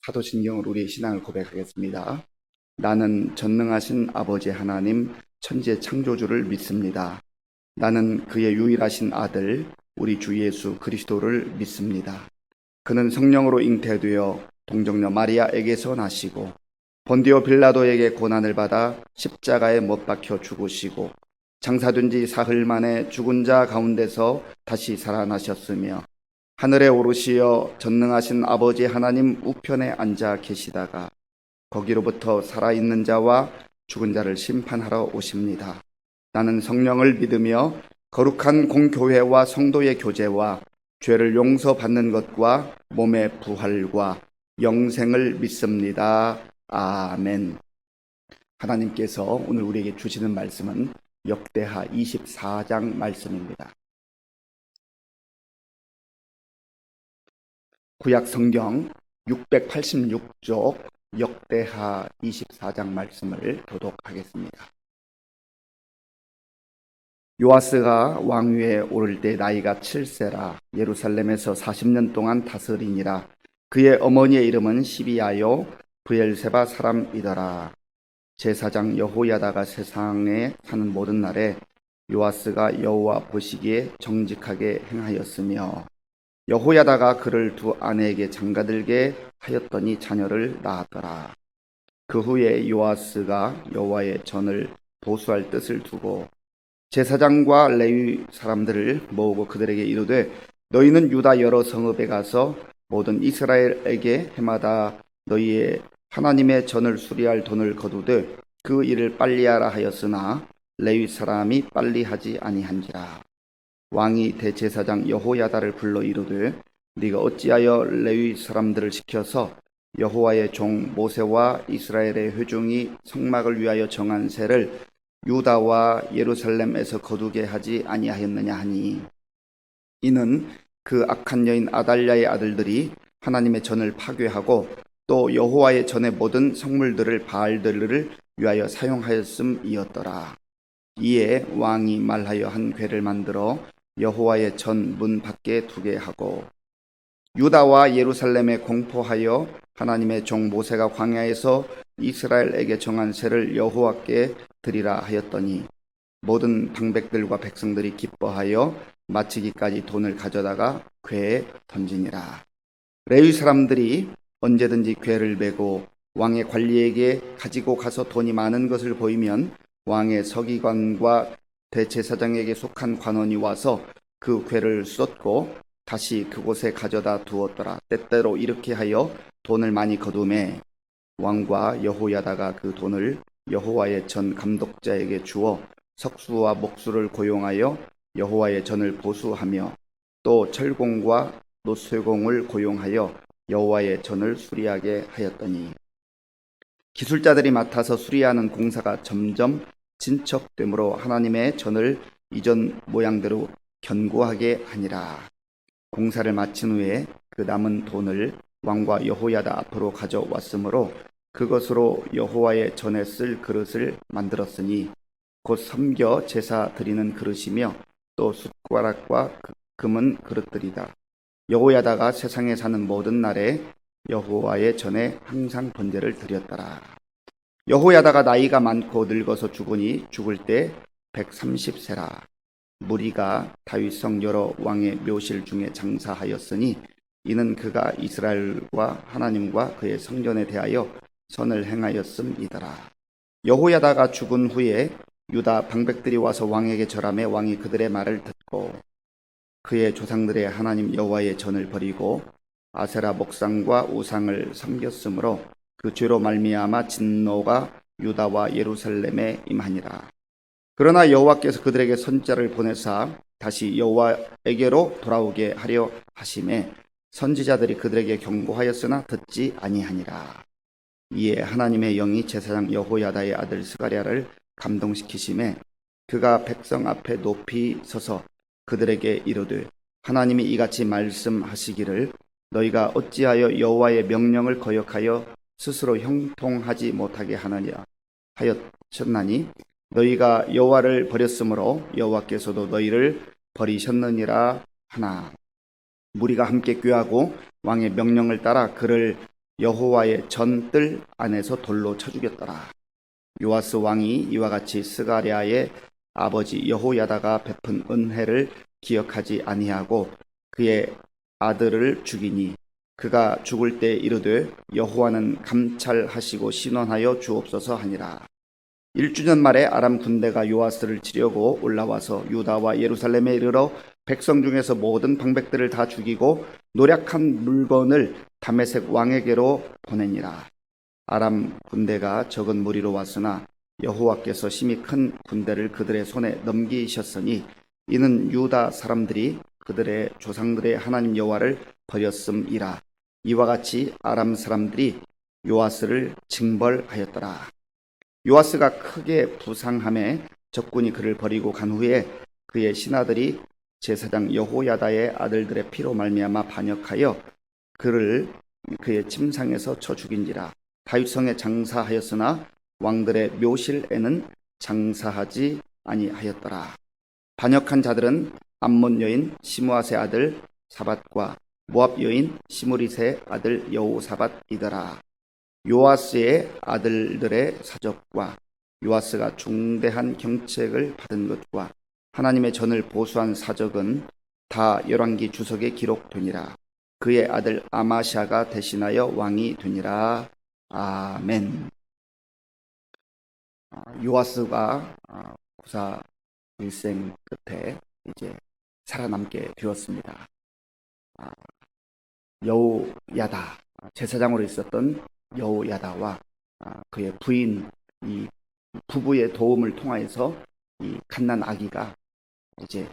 사도신경으로 우리의 신앙을 고백하겠습니다. 나는 전능하신 아버지 하나님 천지의 창조주를 믿습니다. 나는 그의 유일하신 아들 우리 주 예수 그리스도를 믿습니다. 그는 성령으로 잉태되어 동정녀 마리아에게서 나시고 본디오 빌라도에게 고난을 받아 십자가에 못 박혀 죽으시고 장사된 지 사흘 만에 죽은 자 가운데서 다시 살아나셨으며 하늘에 오르시어 전능하신 아버지 하나님 우편에 앉아 계시다가 거기로부터 살아있는 자와 죽은 자를 심판하러 오십니다. 나는 성령을 믿으며 거룩한 공교회와 성도의 교제와 죄를 용서받는 것과 몸의 부활과 영생을 믿습니다. 아멘. 하나님께서 오늘 우리에게 주시는 말씀은 역대하 24장 말씀입니다. 구약 성경 686쪽 역대하 24장 말씀을 교독하겠습니다. 요아스가 왕위에 오를 때 나이가 7세라 예루살렘에서 40년 동안 다스리니라. 그의 어머니의 이름은 시비아요 브엘세바 사람이더라. 제사장 여호야다가 세상에 사는 모든 날에 요아스가 여호와 보시기에 정직하게 행하였으며 여호야다가 그를 두 아내에게 장가들게 하였더니 자녀를 낳았더라. 그 후에 요아스가 여호와의 전을 보수할 뜻을 두고 제사장과 레위 사람들을 모으고 그들에게 이르되 너희는 유다 여러 성읍에 가서 모든 이스라엘에게 해마다 너희의 하나님의 전을 수리할 돈을 거두되 그 일을 빨리하라 하였으나 레위 사람이 빨리 하지 아니한지라. 왕이 대제사장 여호야다를 불러 이르되 네가 어찌하여 레위 사람들을 시켜서 여호와의 종 모세와 이스라엘의 회중이 성막을 위하여 정한 세를 유다와 예루살렘에서 거두게 하지 아니하였느냐 하니 이는 그 악한 여인 아달랴의 아들들이 하나님의 전을 파괴하고 또 여호와의 전의 모든 성물들을 바알들을 위하여 사용하였음이었더라. 이에 왕이 말하여 한 궤를 만들어 여호와의 전 문 밖에 두게 하고 유다와 예루살렘에 공포하여 하나님의 종 모세가 광야에서 이스라엘에게 정한 세를 여호와께 드리라 하였더니 모든 방백들과 백성들이 기뻐하여 마치기까지 돈을 가져다가 궤에 던지니라. 레위 사람들이 언제든지 궤를 메고 왕의 관리에게 가지고 가서 돈이 많은 것을 보이면 왕의 서기관과 대제사장에게 속한 관원이 와서 그 궤를 쏟고 다시 그곳에 가져다 두었더라. 때때로 이렇게 하여 돈을 많이 거두매 왕과 여호야다가 그 돈을 여호와의 전 감독자에게 주어 석수와 목수를 고용하여 여호와의 전을 보수하며 또 철공과 노쇠공을 고용하여 여호와의 전을 수리하게 하였더니 기술자들이 맡아서 수리하는 공사가 점점 진척되므로 하나님의 전을 이전 모양대로 견고하게 하니라. 공사를 마친 후에 그 남은 돈을 왕과 여호야다 앞으로 가져왔으므로 그것으로 여호와의 전에 쓸 그릇을 만들었으니 곧 섬겨 제사 드리는 그릇이며 또 숟가락과 금은 그릇들이다. 여호야다가 세상에 사는 모든 날에 여호와의 전에 항상 번제를 드렸더라. 여호야다가 나이가 많고 늙어서 죽으니 죽을 때 130세라. 무리가 다윗성 여러 왕의 묘실 중에 장사하였으니 이는 그가 이스라엘과 하나님과 그의 성전에 대하여 선을 행하였음이더라. 여호야다가 죽은 후에 유다 방백들이 와서 왕에게 절하매 왕이 그들의 말을 듣고 그의 조상들의 하나님 여호와의 전을 버리고 아세라 목상과 우상을 섬겼으므로 그 죄로 말미암아 진노가 유다와 예루살렘에 임하니라. 그러나 여호와께서 그들에게 선지자를 보내사 다시 여호와에게로 돌아오게 하려 하심에 선지자들이 그들에게 경고하였으나 듣지 아니하니라. 이에 하나님의 영이 제사장 여호야다의 아들 스가랴를 감동시키심에 그가 백성 앞에 높이 서서 그들에게 이르되 하나님이 이같이 말씀하시기를 너희가 어찌하여 여호와의 명령을 거역하여 스스로 형통하지 못하게 하느냐 하였나니 너희가 여호와를 버렸으므로 여호와께서도 너희를 버리셨느니라 하나. 무리가 함께 꾀하고 왕의 명령을 따라 그를 여호와의 전뜰 안에서 돌로 쳐 죽였더라. 요아스 왕이 이와 같이 스가랴의 아버지 여호야다가 베푼 은혜를 기억하지 아니하고 그의 아들을 죽이니 그가 죽을 때 이르되 여호와는 감찰하시고 신원하여 주옵소서 하니라. 1주년 말에 아람 군대가 요아스를 치려고 올라와서 유다와 예루살렘에 이르러 백성 중에서 모든 방백들을 다 죽이고 노략한 물건을 다메섹 왕에게로 보내니라. 아람 군대가 적은 무리로 왔으나 여호와께서 심히 큰 군대를 그들의 손에 넘기셨으니 이는 유다 사람들이 그들의 조상들의 하나님 여호와를 버렸음이라. 이와 같이 아람 사람들이 요아스를 징벌하였더라. 요아스가 크게 부상함에 적군이 그를 버리고 간 후에 그의 신하들이 제사장 여호야다의 아들들의 피로 말미암아 반역하여 그를 그의 침상에서 쳐 죽인지라. 다윗성에 장사하였으나 왕들의 묘실에는 장사하지 아니하였더라. 반역한 자들은 암몬 여인 시므앗의 아들 사밧과 모압 여인 시므릿의 아들 여호사밧이더라. 요아스의 아들들의 사적과 요아스가 중대한 경책을 받은 것과 하나님의 전을 보수한 사적은 다 열왕기 주석에 기록되니라. 그의 아들 아마샤가 대신하여 왕이 되니라. 아멘. 요아스가 구사 일생 끝에 이제 살아남게 되었습니다. 여호야다, 제사장으로 있었던 여호야다와 그의 부인 이 부부의 도움을 통하여서 이 갓난 아기가 이제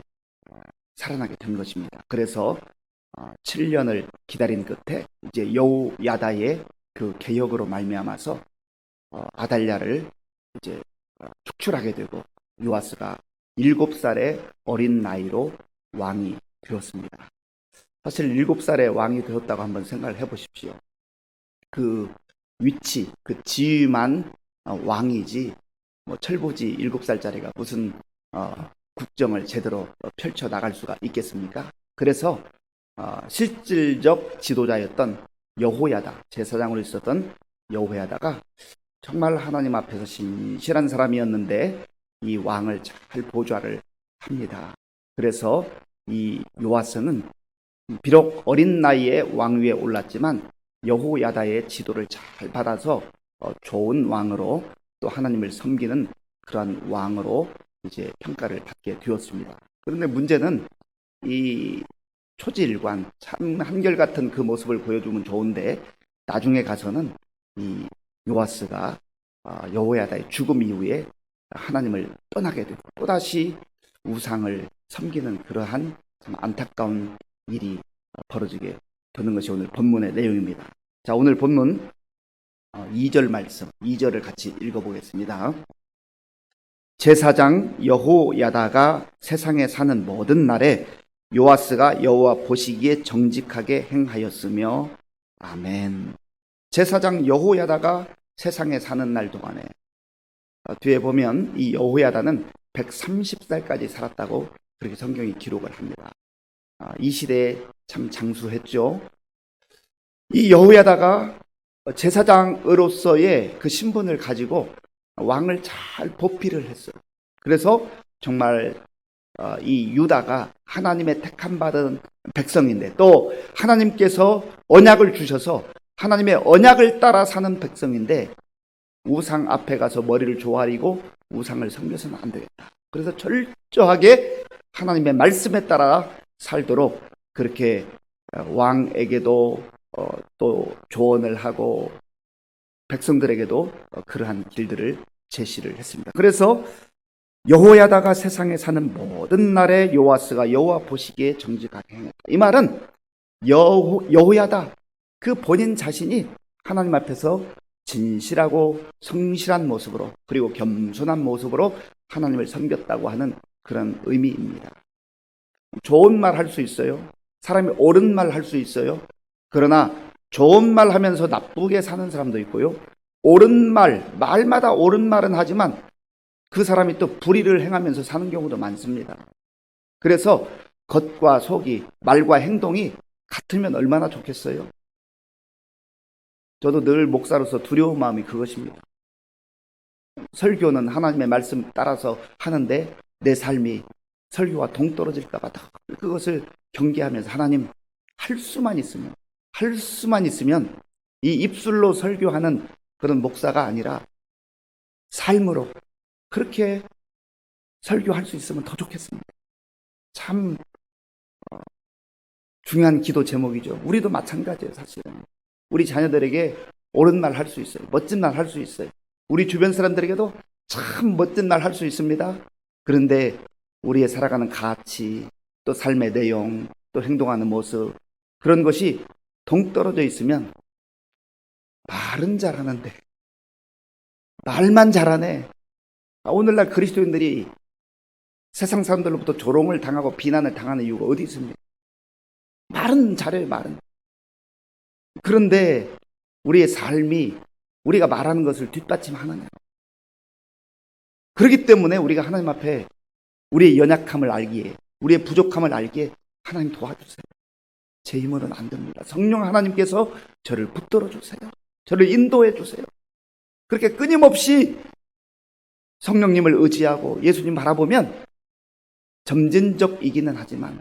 살아나게 된 것입니다. 그래서 7년을 기다린 끝에 이제 여호야다의 그 개혁으로 말미암아서 아달랴를 이제 축출하게 되고 요아스가 7살의 어린 나이로 왕이 되었습니다. 사실 7살의 왕이 되었다고 한번 생각을 해보십시오. 그 위치, 그 지위만 왕이지 뭐 철부지 7살짜리가 무슨 국정을 제대로 펼쳐 나갈 수가 있겠습니까? 그래서 실질적 지도자였던 여호야다, 제사장으로 있었던 여호야다가 정말 하나님 앞에서 신실한 사람이었는데 이 왕을 잘 보좌를 합니다. 그래서 이 요아스는 비록 어린 나이에 왕위에 올랐지만 여호야다의 지도를 잘 받아서 좋은 왕으로 또 하나님을 섬기는 그러한 왕으로 이제 평가를 받게 되었습니다. 그런데 문제는 이 초지일관 참 한결같은 그 모습을 보여주면 좋은데 나중에 가서는 이 요아스가 여호야다의 죽음 이후에 하나님을 떠나게 되고 또다시 우상을 섬기는 그러한 참 안타까운 일이 벌어지게 되는 것이 오늘 본문의 내용입니다. 자, 오늘 본문 2절 말씀, 2절을 같이 읽어보겠습니다. 제사장 여호야다가 세상에 사는 모든 날에 요아스가 여호와 보시기에 정직하게 행하였으며 아멘. 제사장 여호야다가 세상에 사는 날 동안에 뒤에 보면 이 여호야다는 130살까지 살았다고 그렇게 성경이 기록을 합니다. 이 시대에 참 장수했죠. 이 여호야다가 제사장으로서의 그 신분을 가지고 왕을 잘 보필을 했어요. 그래서 정말 이 유다가 하나님의 택함 받은 백성인데 또 하나님께서 언약을 주셔서 하나님의 언약을 따라 사는 백성인데 우상 앞에 가서 머리를 조아리고 우상을 섬겨서는 안 되겠다. 그래서 철저하게 하나님의 말씀에 따라 살도록 그렇게 왕에게도 또 조언을 하고 백성들에게도 그러한 길들을 제시를 했습니다. 그래서 여호야다가 세상에 사는 모든 날에 요아스가 여호와 보시기에 정직하게 행했다. 이 말은 여호야다 그 본인 자신이 하나님 앞에서 진실하고 성실한 모습으로 그리고 겸손한 모습으로 하나님을 섬겼다고 하는 그런 의미입니다. 좋은 말 할 수 있어요. 사람이 옳은 말 할 수 있어요. 그러나 좋은 말 하면서 나쁘게 사는 사람도 있고요. 옳은 말, 말마다 옳은 말은 하지만 그 사람이 또 불의를 행하면서 사는 경우도 많습니다. 그래서 겉과 속이, 말과 행동이 같으면 얼마나 좋겠어요. 저도 늘 목사로서 두려운 마음이 그것입니다. 설교는 하나님의 말씀 따라서 하는데 내 삶이 설교와 동떨어질까 봐 그것을 경계하면서 하나님 할 수만 있으면 이 입술로 설교하는 그런 목사가 아니라 삶으로 그렇게 설교할 수 있으면 더 좋겠습니다. 참 중요한 기도 제목이죠. 우리도 마찬가지예요. 사실은 우리 자녀들에게 옳은 말 할 수 있어요. 멋진 말 할 수 있어요. 우리 주변 사람들에게도 참 멋진 말 할 수 있습니다. 그런데 우리의 살아가는 가치, 또 삶의 내용, 또 행동하는 모습, 그런 것이 동떨어져 있으면 말은 잘하는데 말만 잘하네. 오늘날 그리스도인들이 세상 사람들로부터 조롱을 당하고 비난을 당하는 이유가 어디 있습니까? 말은 잘해요, 말은. 그런데 우리의 삶이 우리가 말하는 것을 뒷받침하느냐. 그렇기 때문에 우리가 하나님 앞에 우리의 연약함을 알기에, 우리의 부족함을 알기에 하나님 도와주세요. 제 힘으로는 안 됩니다. 성령 하나님께서 저를 붙들어 주세요. 저를 인도해 주세요. 그렇게 끊임없이 성령님을 의지하고 예수님 바라보면 점진적이기는 하지만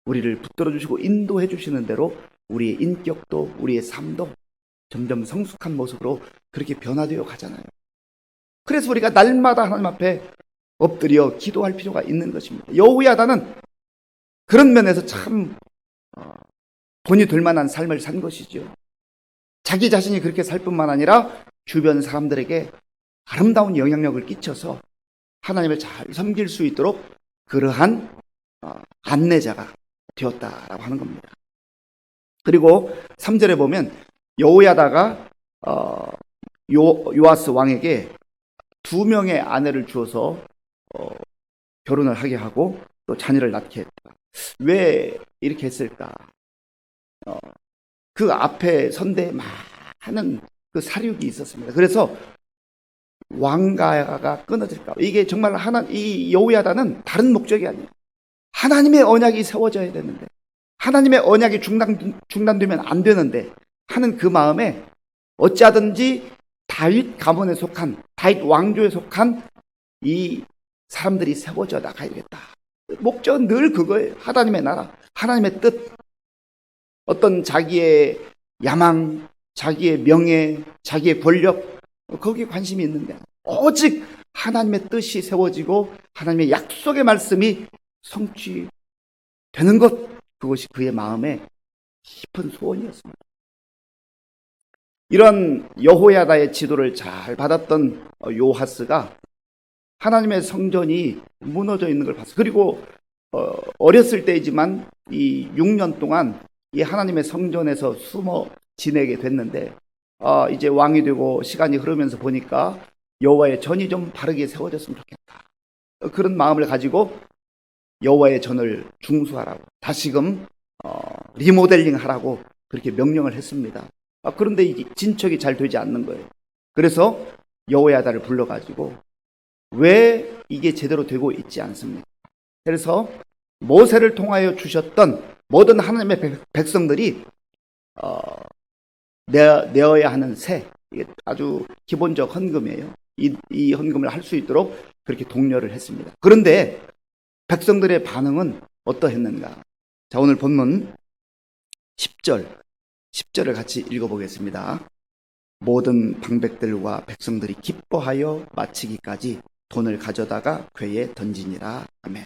우리를 붙들어 주시고 인도해 주시는 대로 우리의 인격도 우리의 삶도 점점 성숙한 모습으로 그렇게 변화되어 가잖아요. 그래서 우리가 날마다 하나님 앞에 엎드려 기도할 필요가 있는 것입니다. 여호야다는 그런 면에서 참 본이 될 만한 삶을 산 것이죠. 자기 자신이 그렇게 살 뿐만 아니라 주변 사람들에게 아름다운 영향력을 끼쳐서 하나님을 잘 섬길 수 있도록 그러한 안내자가 되었다라고 하는 겁니다. 그리고 3절에 보면 여호야다가 요아스 왕에게 2명의 아내를 주어서 결혼을 하게 하고 또 자녀를 낳게 했다. 왜 이렇게 했을까? 그 앞에 선대에 많은 그 사륙이 있었습니다. 그래서 왕가가 끊어질까? 이게 정말 이 여호야다는 다른 목적이 아니에요. 하나님의 언약이 세워져야 되는데, 하나님의 언약이 중단되면 안 되는데 하는 그 마음에 어찌하든지 다윗 가문에 속한, 다윗 왕조에 속한 이 사람들이 세워져 나가야겠다. 목적은 늘 그거예요. 하나님의 나라, 하나님의 뜻. 어떤 자기의 야망, 자기의 명예, 자기의 권력, 거기에 관심이 있는데 오직 하나님의 뜻이 세워지고 하나님의 약속의 말씀이 성취되는 것, 그것이 그의 마음의 깊은 소원이었습니다. 이런 여호야다의 지도를 잘 받았던 요하스가 하나님의 성전이 무너져 있는 걸 봤어요. 그리고 어렸을 때이지만 이 6년 동안 이 하나님의 성전에서 숨어 지내게 됐는데 이제 왕이 되고 시간이 흐르면서 보니까 여호와의 전이 좀 바르게 세워졌으면 좋겠다. 그런 마음을 가지고 여호와의 전을 중수하라고, 다시금 리모델링 하라고 그렇게 명령을 했습니다. 그런데 이게 진척이 잘 되지 않는 거예요. 그래서 여호야다를 불러가지고 왜 이게 제대로 되고 있지 않습니까? 그래서 모세를 통하여 주셨던 모든 하나님의 백성들이 내어야 하는 세, 이게 아주 기본적 헌금이에요. 이 헌금을 할 수 있도록 그렇게 독려를 했습니다. 그런데 백성들의 반응은 어떠했는가? 자, 오늘 본문 10절을 같이 읽어보겠습니다. 모든 방백들과 백성들이 기뻐하여 마치기까지 돈을 가져다가 궤에 던지니라. 아멘.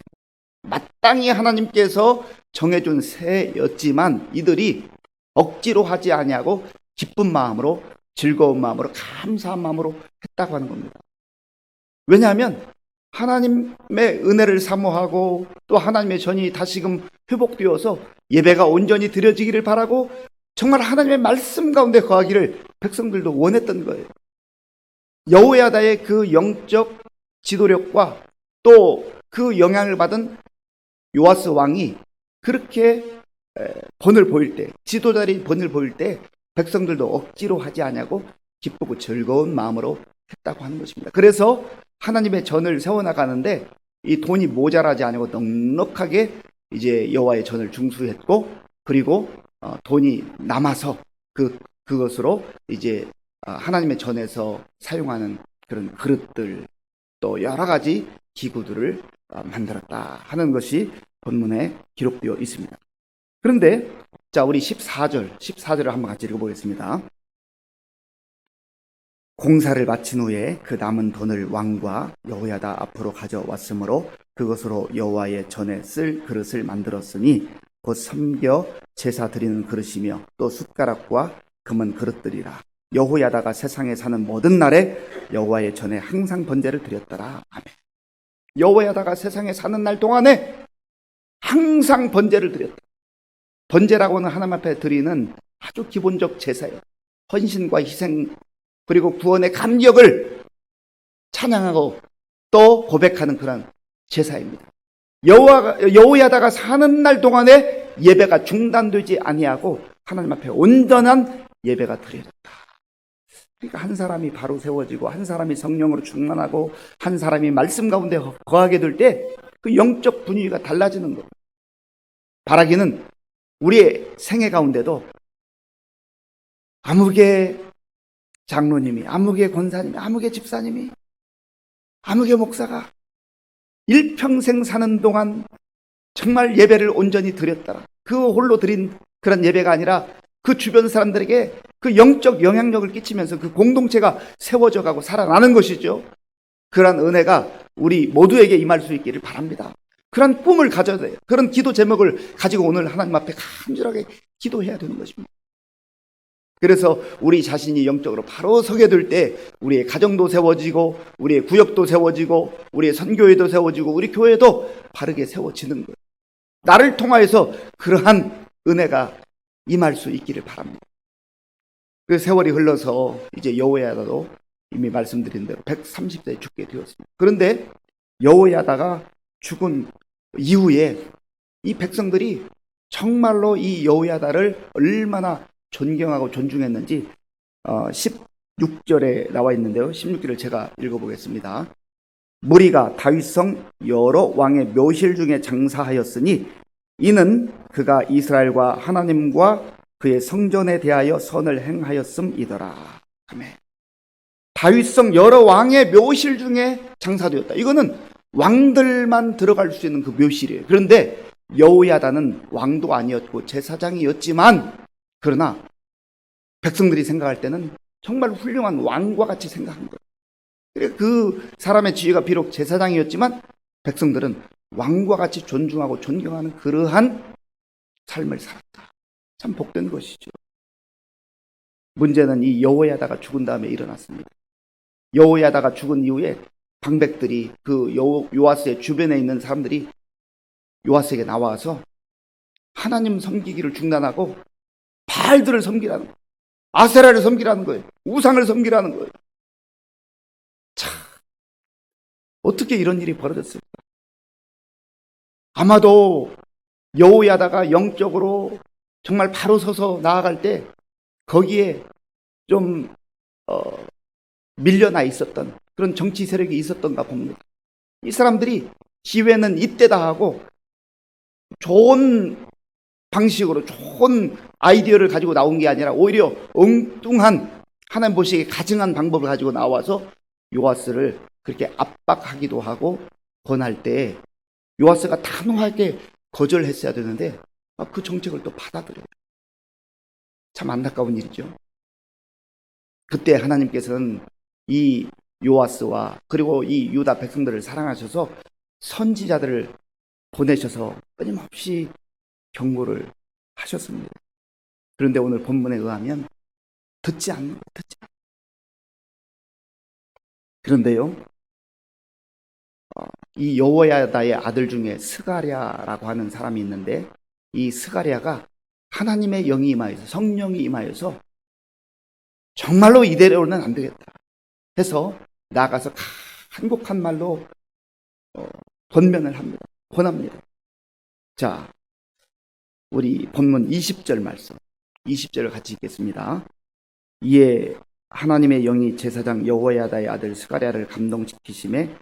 마땅히 하나님께서 정해준 세였지만 이들이 억지로 하지 아니하고 기쁜 마음으로, 즐거운 마음으로, 감사한 마음으로 했다고 하는 겁니다. 왜냐하면 하나님의 은혜를 사모하고 또 하나님의 전이 다시금 회복되어서 예배가 온전히 드려지기를 바라고 정말 하나님의 말씀 가운데 거하기를 백성들도 원했던 거예요. 여호야다의 그 영적 지도력과 또 그 영향을 받은 요아스 왕이 그렇게 본을 보일 때, 지도자리 본을 보일 때 백성들도 억지로 하지 아니하고 기쁘고 즐거운 마음으로 했다고 하는 것입니다. 그래서 하나님의 전을 세워나가는데 이 돈이 모자라지 아니하고 넉넉하게 이제 여호와의 전을 중수했고, 그리고 돈이 남아서 그 그것으로 이제 하나님의 전에서 사용하는 그런 그릇들, 또 여러 가지 기구들을 만들었다 하는 것이 본문에 기록되어 있습니다. 그런데 자, 우리 14절을 한번 같이 읽어보겠습니다. 공사를 마친 후에 그 남은 돈을 왕과 여호야다 앞으로 가져왔으므로 그것으로 여호와의 전에 쓸 그릇을 만들었으니 곧 섬겨 제사 드리는 그릇이며 또 숟가락과 금은 그릇들이라. 여호야다가 세상에 사는 모든 날에 여호와의 전에 항상 번제를 드렸더라. 아멘. 여호야다가 세상에 사는 날 동안에 항상 번제를 드렸다. 번제라고는 하나님 앞에 드리는 아주 기본적 제사예요. 헌신과 희생 그리고 구원의 감격을 찬양하고 또 고백하는 그런 제사입니다. 여호야다가 사는 날 동안에 예배가 중단되지 아니하고 하나님 앞에 온전한 예배가 드려졌다. 그러니까 한 사람이 바로 세워지고 한 사람이 성령으로 충만하고 한 사람이 말씀 가운데 거하게 될 때 그 영적 분위기가 달라지는 거예요. 바라기는 우리의 생애 가운데도 아무개 장로님이, 아무개 권사님이, 아무개 집사님이, 아무개 목사가 일평생 사는 동안 정말 예배를 온전히 드렸다. 그 홀로 드린 그런 예배가 아니라 그 주변 사람들에게 그 영적 영향력을 끼치면서 그 공동체가 세워져 가고 살아나는 것이죠. 그러한 은혜가 우리 모두에게 임할 수 있기를 바랍니다. 그런 꿈을 가져야 돼요. 그런 기도 제목을 가지고 오늘 하나님 앞에 간절하게 기도해야 되는 것입니다. 그래서 우리 자신이 영적으로 바로 서게 될 때 우리의 가정도 세워지고 우리의 구역도 세워지고 우리의 선교회도 세워지고 우리 교회도 바르게 세워지는 거예요. 나를 통하여서 그러한 은혜가 임할 수 있기를 바랍니다. 그 세월이 흘러서 이제 여호야다도 이미 말씀드린 대로 130세에 죽게 되었습니다. 그런데 여호야다가 죽은 이후에 이 백성들이 정말로 이 여호야다를 얼마나 존경하고 존중했는지 16절에 나와 있는데요. 16절을 제가 읽어보겠습니다. 무리가 다윗성 여러 왕의 묘실 중에 장사하였으니 이는 그가 이스라엘과 하나님과 그의 성전에 대하여 선을 행하였음이더라. 아멘. 다윗성 여러 왕의 묘실 중에 장사되었다. 이거는 왕들만 들어갈 수 있는 그 묘실이에요. 그런데 여호야다는 왕도 아니었고 제사장이었지만 그러나 백성들이 생각할 때는 정말 훌륭한 왕과 같이 생각한 거예요. 그 사람의 지위가 비록 제사장이었지만 백성들은 왕과 같이 존중하고 존경하는 그러한 삶을 살았다. 참 복된 것이죠. 문제는 이 여호야다가 죽은 다음에 일어났습니다. 여호야다가 죽은 이후에 방백들이 그 요아스의 주변에 있는 사람들이 요아스에게 나와서 하나님 섬기기를 중단하고 바알들을 섬기라는 거예요. 아세라를 섬기라는 거예요. 우상을 섬기라는 거예요. 참, 어떻게 이런 일이 벌어졌을까? 아마도 여호야다가 영적으로 정말 바로 서서 나아갈 때 거기에 좀 밀려나 있었던 그런 정치 세력이 있었던가 봅니다. 이 사람들이 기회는 이때다 하고 좋은 방식으로 좋은 아이디어를 가지고 나온 게 아니라 오히려 엉뚱한 하나님 보시기에 가증한 방법을 가지고 나와서 요아스를 그렇게 압박하기도 하고 권할 때 요아스가 단호하게 거절했어야 되는데 그 정책을 또 받아들여요. 참 안타까운 일이죠. 그때 하나님께서는 이 요아스와 그리고 이 유다 백성들을 사랑하셔서 선지자들을 보내셔서 끊임없이 경고를 하셨습니다. 그런데 오늘 본문에 의하면 듣지 않는 거예요. 그런데요, 이 여호야다의 아들 중에 스가랴라고 하는 사람이 있는데 이 스가랴가 하나님의 영이 임하여서 성령이 임하여서 정말로 이대로는 안 되겠다 해서 나가서 한곡한 말로 권면을 합니다. 권합니다. 자, 우리 본문 20절 말씀 20절을 같이 읽겠습니다. 이에 하나님의 영이 제사장 여호야다의 아들 스가랴를 감동시키심에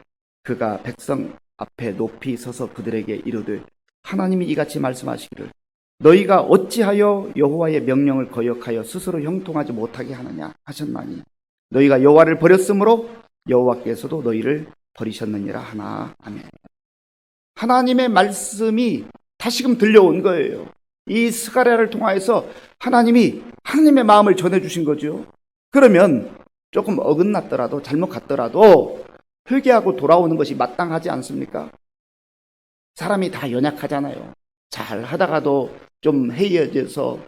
그가 백성 앞에 높이 서서 그들에게 이르되 하나님이 이같이 말씀하시기를 너희가 어찌하여 여호와의 명령을 거역하여 스스로 형통하지 못하게 하느냐 하셨나니 너희가 여호와를 버렸으므로 여호와께서도 너희를 버리셨느니라 하나. 아멘. 하나님의 말씀이 다시금 들려온 거예요. 이 스가랴를 통하여서 하나님이 하나님의 마음을 전해주신 거죠. 그러면 조금 어긋났더라도 잘못 갔더라도 회개하고 돌아오는 것이 마땅하지 않습니까? 사람이 다 연약하잖아요. 잘 하다가도 좀 해이해져서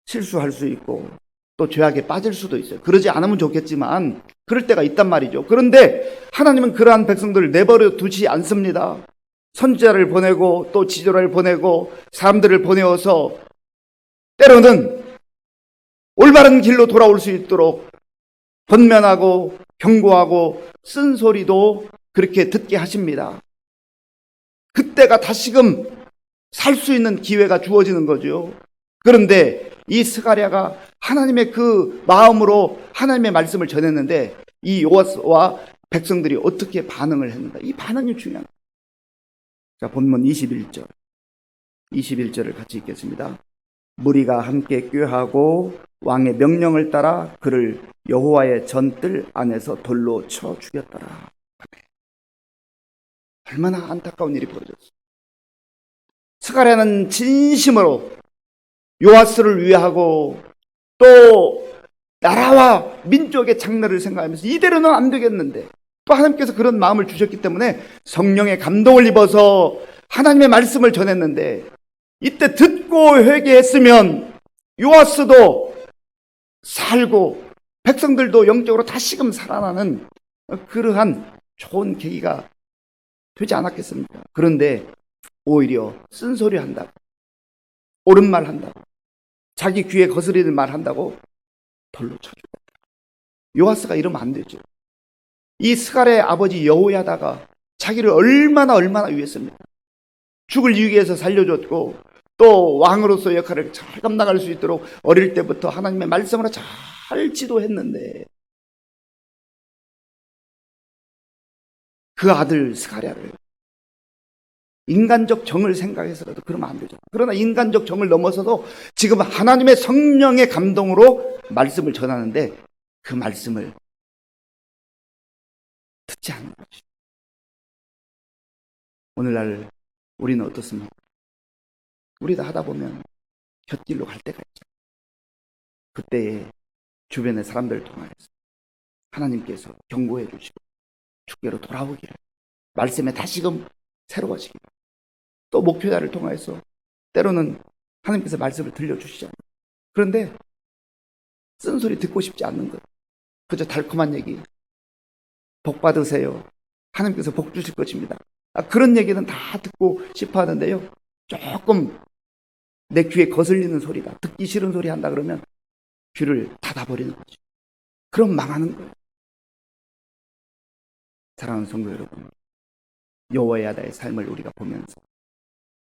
실수할 수 있고 또 죄악에 빠질 수도 있어요. 그러지 않으면 좋겠지만 그럴 때가 있단 말이죠. 그런데 하나님은 그러한 백성들을 내버려 두지 않습니다. 선지자를 보내고 또 지도자를 보내고 사람들을 보내어서 때로는 올바른 길로 돌아올 수 있도록 권면하고 경고하고 쓴소리도 그렇게 듣게 하십니다. 그때가 다시금 살 수 있는 기회가 주어지는 거죠. 그런데 이 스가랴가 하나님의 그 마음으로 하나님의 말씀을 전했는데 이 요아스와 백성들이 어떻게 반응을 했는가? 이 반응이 중요합니다. 자, 본문 21절을 같이 읽겠습니다. 무리가 함께 꾀하고 왕의 명령을 따라 그를 여호와의 전뜰 안에서 돌로 쳐 죽였더라. 얼마나 안타까운 일이 벌어졌어요. 스가랴는 진심으로 요아스를 위하고 또 나라와 민족의 장래를 생각하면서 이대로는 안 되겠는데 또 하나님께서 그런 마음을 주셨기 때문에 성령의 감동을 입어서 하나님의 말씀을 전했는데 이때 듣고 회개했으면 요아스도 살고 백성들도 영적으로 다시금 살아나는 그러한 좋은 계기가 되지 않았겠습니까? 그런데 오히려 쓴소리 한다고, 옳은 말 한다고, 자기 귀에 거스리는 말 한다고 돌로 쳐주고. 요아스가 이러면 안 되죠. 이 스가랴의 아버지 여호야다가 자기를 얼마나 위했습니까? 죽을 위기에서 살려줬고 또 왕으로서 역할을 잘 감당할 수 있도록 어릴 때부터 하나님의 말씀으로 잘 지도했는데 그 아들 스가랴를 인간적 정을 생각해서라도 그러면 안 되죠. 그러나 인간적 정을 넘어서도 지금 하나님의 성령의 감동으로 말씀을 전하는데 그 말씀을 듣지 않는 거죠. 오늘날 우리는 어떻습니까? 우리도 하다 보면 곁길로 갈 때가 있죠. 그때에 주변의 사람들을 통하여서 하나님께서 경고해 주시고 주께로 돌아오기를, 말씀에 다시금 새로워지기를, 또 목표자를 통하여서 때로는 하나님께서 말씀을 들려주시잖아요. 그런데 쓴소리 듣고 싶지 않는 것, 그저 달콤한 얘기, 복 받으세요, 하나님께서 복 주실 것입니다, 그런 얘기는 다 듣고 싶어 하는데요, 조금 내 귀에 거슬리는 소리다, 듣기 싫은 소리 한다 그러면 귀를 닫아버리는 거죠. 그럼 망하는 거예요. 사랑하는 성도 여러분, 여호야다의 삶을 우리가 보면서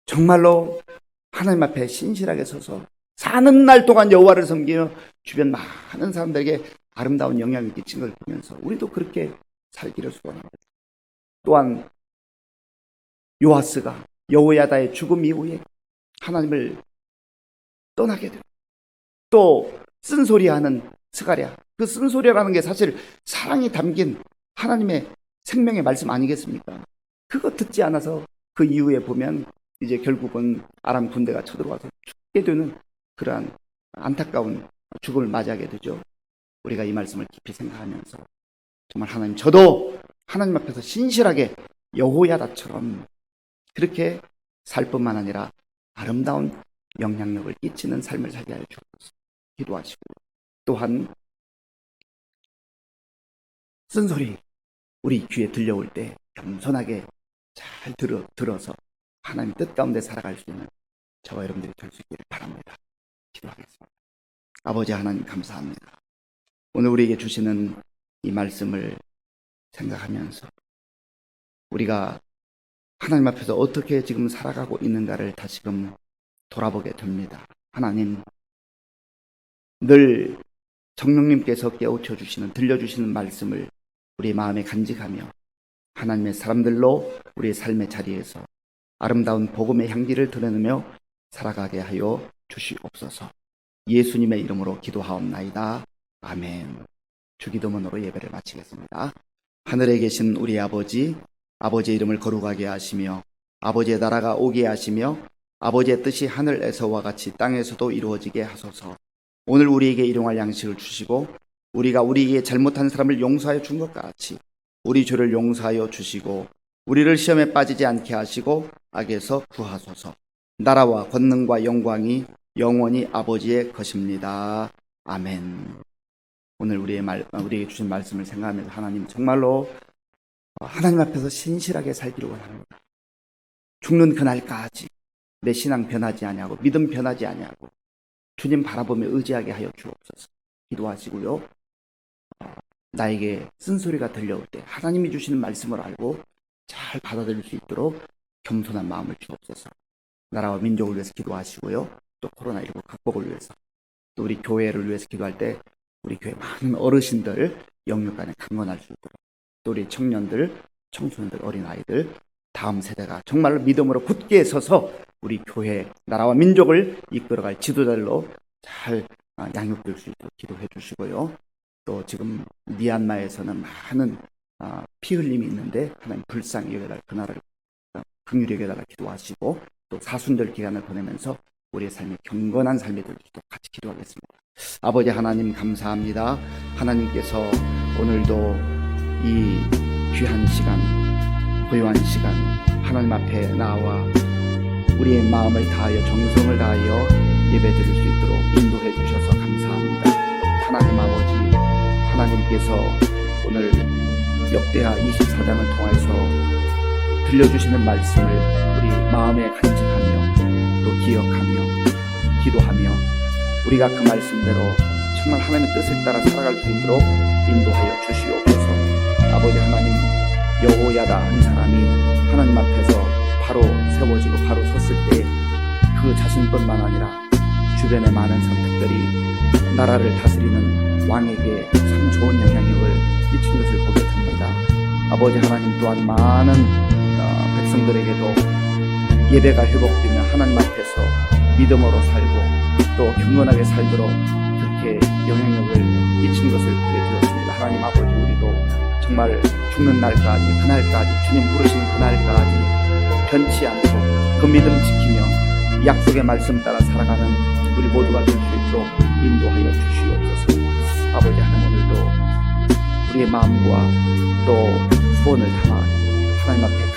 정말로 하나님 앞에 신실하게 서서 사는 날 동안 여호와를 섬기며 주변 많은 사람들에게 아름다운 영향을 끼친 걸 보면서 우리도 그렇게 살기를 소원합니다. 또한 요아스가 여호야다의 죽음 이후에 하나님을 떠나게 되고 또 쓴소리하는 스가랴, 그 쓴소리라는 게 사실 사랑이 담긴 하나님의 생명의 말씀 아니겠습니까? 그거 듣지 않아서 그 이후에 보면 이제 결국은 아람 군대가 쳐들어와서 죽게 되는 그러한 안타까운 죽음을 맞이하게 되죠. 우리가 이 말씀을 깊이 생각하면서 정말 하나님, 저도 하나님 앞에서 신실하게 여호야다처럼 그렇게 살 뿐만 아니라 아름다운 영향력을 끼치는 삶을 살게 하여 주옵소서. 기도하시고, 또한 쓴소리 우리 귀에 들려올 때 겸손하게 잘 들어서 하나님 뜻 가운데 살아갈 수 있는 저와 여러분들이 될 수 있기를 바랍니다. 기도하겠습니다. 아버지 하나님, 감사합니다. 오늘 우리에게 주시는 이 말씀을 생각하면서 우리가 하나님 앞에서 어떻게 지금 살아가고 있는가를 다시금 돌아보게 됩니다. 하나님, 늘 성령님께서 깨우쳐 주시는, 들려주시는 말씀을 우리 마음에 간직하며 하나님의 사람들로 우리의 삶의 자리에서 아름다운 복음의 향기를 드러내며 살아가게 하여 주시옵소서. 예수님의 이름으로 기도하옵나이다. 아멘. 주기도문으로 예배를 마치겠습니다. 하늘에 계신 우리 아버지, 아버지의 이름을 거룩하게 하시며 아버지의 나라가 오게 하시며 아버지의 뜻이 하늘에서와 같이 땅에서도 이루어지게 하소서. 오늘 우리에게 일용할 양식을 주시고 우리가 우리에게 잘못한 사람을 용서하여 준 것 같이 우리 죄를 용서하여 주시고 우리를 시험에 빠지지 않게 하시고 악에서 구하소서. 나라와 권능과 영광이 영원히 아버지의 것입니다. 아멘. 오늘 우리에게 주신 말씀을 생각하면서 하나님 정말로 하나님 앞에서 신실하게 살기를 원합니다. 죽는 그날까지 내 신앙 변하지 아니하고 믿음 변하지 아니하고 주님 바라보며 의지하게 하여 주옵소서. 기도하시고요. 나에게 쓴소리가 들려올 때 하나님이 주시는 말씀을 알고 잘 받아들일 수 있도록 겸손한 마음을 주옵소서. 나라와 민족을 위해서 기도하시고요. 또 코로나19 극복을 위해서 또 우리 교회를 위해서 기도할 때 우리 교회 많은 어르신들 영육간에 강건할 수 있도록 또 우리 청년들, 청소년들, 어린아이들 다음 세대가 정말로 믿음으로 굳게 서서 우리 교회, 나라와 민족을 이끌어갈 지도자들로 잘 양육될 수 있도록 기도해 주시고요. 또 지금 미얀마에서는 많은 피 흘림이 있는데 하나님 불쌍히 여겨달라, 그 나라를 긍휼히 여겨달라 기도하시고 또 사순절 기간을 보내면서 우리의 삶이 경건한 삶이 되도록 같이 기도하겠습니다. 아버지 하나님 감사합니다. 하나님께서 오늘도 이 귀한 시간, 고요한 시간 하나님 앞에 나와 우리의 마음을 다하여 정성을 다하여 예배드릴 수 있도록 인도해 주셔서 감사합니다. 하나님 아버지, 하나님께서 오늘 역대하 24장을 통해서 들려주시는 말씀을 우리 마음에 간직하며 또 기억하며 기도하며 우리가 그 말씀대로 정말 하나님의 뜻을 따라 살아갈 수 있도록 인도하여 주시옵소서. 아버지 하나님, 여호야다 한 사람이 하나님 앞에서 바로 세워지고 바로 섰을 때 그 자신뿐만 아니라 주변의 많은 사람들이 나라를 다스리는 왕에게 참 좋은 영향력을 끼친 것을 보게 됩니다. 아버지 하나님 또한 많은 백성들에게도 예배가 회복되며 하나님 앞에서 믿음으로 살고 또 경건하게 살도록 그렇게 영향력을 끼친 것을 보게 되었습니다. 하나님 아버지, 우리도 정말 죽는 날까지, 그날까지 주님 부르시는 그날까지 변치 않고 그 믿음 지키며 약속의 말씀 따라 살아가는 우리 모두가 될 수 있도록 인도하여 주시옵소서. 아버지 하나님, 오늘도 우리의 마음과 또 소원을 담아 하나님 앞에